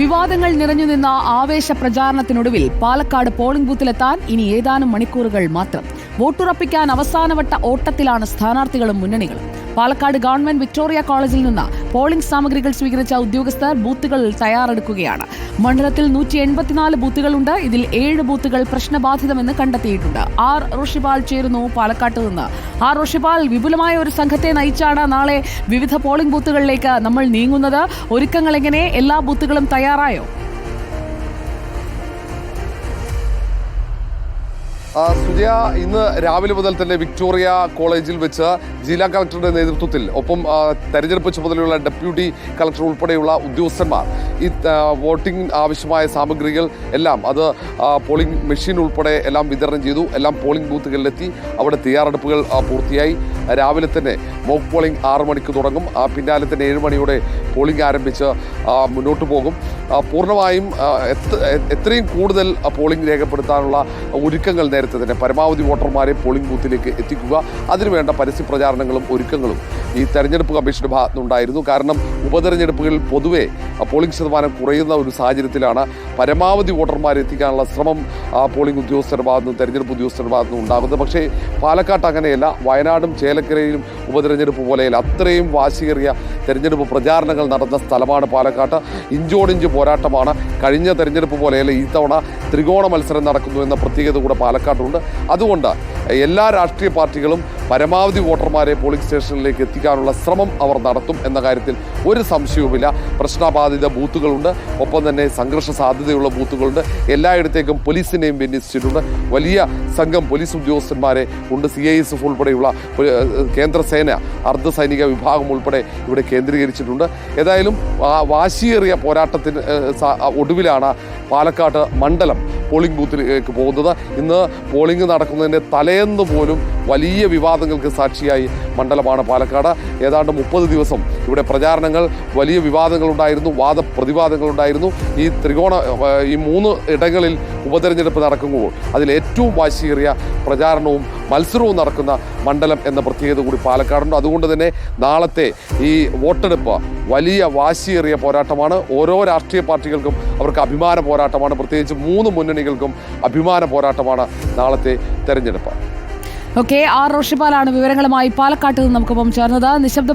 വിവാദങ്ങൾ നിറഞ്ഞുനിന്ന ആവേശ പ്രചാരണത്തിനൊടുവിൽ പാലക്കാട് പോളിംഗ് ബൂത്തിലെത്താൻ ഇനി ഏതാനും മണിക്കൂറുകൾ മാത്രം. വോട്ടുറപ്പിക്കാൻ അവസാനവട്ട ഓട്ടത്തിലാണ് സ്ഥാനാർത്ഥികളും മുന്നണികളും. പാലക്കാട് ഗവൺമെന്റ് വിക്ടോറിയ കോളേജിൽ നിന്ന് പോളിംഗ് സാമഗ്രികൾ സ്വീകരിച്ച ഉദ്യോഗസ്ഥർ ബൂത്തുകളിൽ തയ്യാറെടുക്കുകയാണ്. മണ്ഡലത്തിൽ 184 ബൂത്തുകളുണ്ട്. ഇതിൽ 7 ബൂത്തുകൾ പ്രശ്നബാധിതമെന്ന് കണ്ടെത്തിയിട്ടുണ്ട്. ആർ റോഷിപാൽ ചേരുന്നു പാലക്കാട്ട് നിന്ന്. ആർ റോഷിപാൽ, വിപുലമായ ഒരു സംഘത്തെ നയിച്ചാണ് നാളെ വിവിധ പോളിംഗ് ബൂത്തുകളിലേക്ക് നമ്മൾ നീങ്ങുന്നത്. ഒരുക്കങ്ങൾ എങ്ങനെ? എല്ലാ ബൂത്തുകളും തയ്യാറായോ? സുജയ, ഇന്ന് രാവിലെ മുതൽ തന്നെ വിക്ടോറിയ കോളേജിൽ വെച്ച് ജില്ലാ കളക്ടറുടെ നേതൃത്വത്തിൽ ഒപ്പം തെരഞ്ഞെടുപ്പ് ചുമതലയുള്ള ഡെപ്യൂട്ടി കളക്ടർ ഉൾപ്പെടെയുള്ള ഉദ്യോഗസ്ഥന്മാർ ഈ വോട്ടിംഗ് ആവശ്യമായ സാമഗ്രികൾ എല്ലാം അത് പോളിംഗ് മെഷീൻ ഉൾപ്പെടെ എല്ലാം വിതരണം ചെയ്തു. എല്ലാം പോളിംഗ് ബൂത്തുകളിലെത്തി. അവിടെ തയ്യാറെടുപ്പുകൾ പൂർത്തിയായി. രാവിലെ തന്നെ മോക്ക് പോളിംഗ് 6 മണിക്ക് തുടങ്ങും. പിന്നാലെ തന്നെ 7 മണിയോടെ പോളിംഗ് ആരംഭിച്ച് മുന്നോട്ട് പോകും. പൂർണ്ണമായും എത്രയും കൂടുതൽ പോളിംഗ് രേഖപ്പെടുത്താനുള്ള ഒരുക്കങ്ങൾ നേരത്തെ തന്നെ പരമാവധി വോട്ടർമാരെ പോളിംഗ് ബൂത്തിലേക്ക് എത്തിക്കുക, അതിനുവേണ്ട പരസ്യ പ്രചാരണങ്ങളും ഒരുക്കങ്ങളും ഈ തെരഞ്ഞെടുപ്പ് കമ്മീഷന്റെ ഭാഗത്തുനിന്നുണ്ടായിരുന്നു. കാരണം ഉപതെരഞ്ഞെടുപ്പുകളിൽ പൊതുവെ പോളിംഗ് ശതമാനം കുറയുന്ന ഒരു സാഹചര്യത്തിലാണ് പരമാവധി വോട്ടർമാരെ എത്തിക്കാനുള്ള ശ്രമം പോളിംഗ് ഉദ്യോഗസ്ഥരുടെ ഭാഗത്തുനിന്നും തെരഞ്ഞെടുപ്പ് ഉദ്യോഗസ്ഥരുടെ ഭാഗത്തുനിന്നും ഉണ്ടാകുന്നത്. പക്ഷേ പാലക്കാട്ട് അങ്ങനെയല്ല. വയനാടും ചേലക്കരയിലും ഉപതെരഞ്ഞെടുപ്പ് പോലെയല്ല. അത്രയും വാശിയേറിയ തെരഞ്ഞെടുപ്പ് പ്രചാരണങ്ങൾ നടന്ന സ്ഥലമാണ് പാലക്കാട്ട്. ഇഞ്ചോടിഞ്ച് പോരാട്ടമാണ്. കഴിഞ്ഞ തെരഞ്ഞെടുപ്പ് പോലെയല്ല, ഈ തവണ ത്രികോണ മത്സരം നടക്കുന്നു എന്ന പ്രത്യേകത കൂടെ പാലക്കാട്ടുണ്ട്. അതുകൊണ്ട് എല്ലാ രാഷ്ട്രീയ പാർട്ടികളും പരമാവധി വോട്ടർമാരെ പോളിംഗ് സ്റ്റേഷനിലേക്ക് എത്തിക്കാനുള്ള ശ്രമം അവർ നടത്തും എന്ന കാര്യത്തിൽ ഒരു സംശയവുമില്ല. പ്രശ്നബാധിത ബൂത്തുകളുണ്ട്, ഒപ്പം തന്നെ സംഘർഷ സാധ്യതയുള്ള ബൂത്തുകളുണ്ട്. എല്ലായിടത്തേക്കും പോലീസിനെയും വിന്യസിച്ചിട്ടുണ്ട്. വലിയ സംഘം പോലീസ് ഉദ്യോഗസ്ഥന്മാരെ ഉണ്ട്. CISF ഉൾപ്പെടെയുള്ള കേന്ദ്രസേന, അർദ്ധസൈനിക വിഭാഗം ഉൾപ്പെടെ ഇവിടെ കേന്ദ്രീകരിച്ചിട്ടുണ്ട്. ഏതായാലും വാശിയേറിയ പോരാട്ടത്തിന് ഒടുവിലാണ് പാലക്കാട് മണ്ഡലം പോളിംഗ് ബൂത്തിലേക്ക് പോകുന്നത്. ഇന്ന് പോളിംഗ് നടക്കുന്നതിൻ്റെ തലേന്ന് പോലും വലിയ വിവാദങ്ങൾക്ക് സാക്ഷിയായി മണ്ഡലമാണ് പാലക്കാട്. ഏതാണ്ട് 30 ദിവസം ഇവിടെ പ്രചാരണങ്ങൾ, വലിയ വിവാദങ്ങളുണ്ടായിരുന്നു, വാദപ്രതിവാദങ്ങളുണ്ടായിരുന്നു. ഈ 3 ഇടങ്ങളിൽ ഉപതെരഞ്ഞെടുപ്പ് നടക്കുമ്പോൾ അതിൽ ഏറ്റവും വാശിയേറിയ പ്രചാരണവും മത്സരവും നടക്കുന്ന മണ്ഡലം എന്ന പ്രത്യേകത കൂടി പാലക്കാടുണ്ട്. അതുകൊണ്ട് തന്നെ നാളത്തെ ഈ വോട്ടെടുപ്പ് വലിയ വാശിയേറിയ പോരാട്ടമാണ്. ഓരോ രാഷ്ട്രീയ പാർട്ടികൾക്കും അവർക്ക് അഭിമാന പോരാട്ടമാണ്. പ്രത്യേകിച്ച് 3 മുന്നണികൾക്കും അഭിമാന പോരാട്ടമാണ് നാളത്തെ തെരഞ്ഞെടുപ്പ്. ആർ റോഷിപാലാണ് വിവരങ്ങളുമായി പാലക്കാട്ട് നിന്ന് നമുക്കൊപ്പം ചേർന്നത്. നിശബ്ദ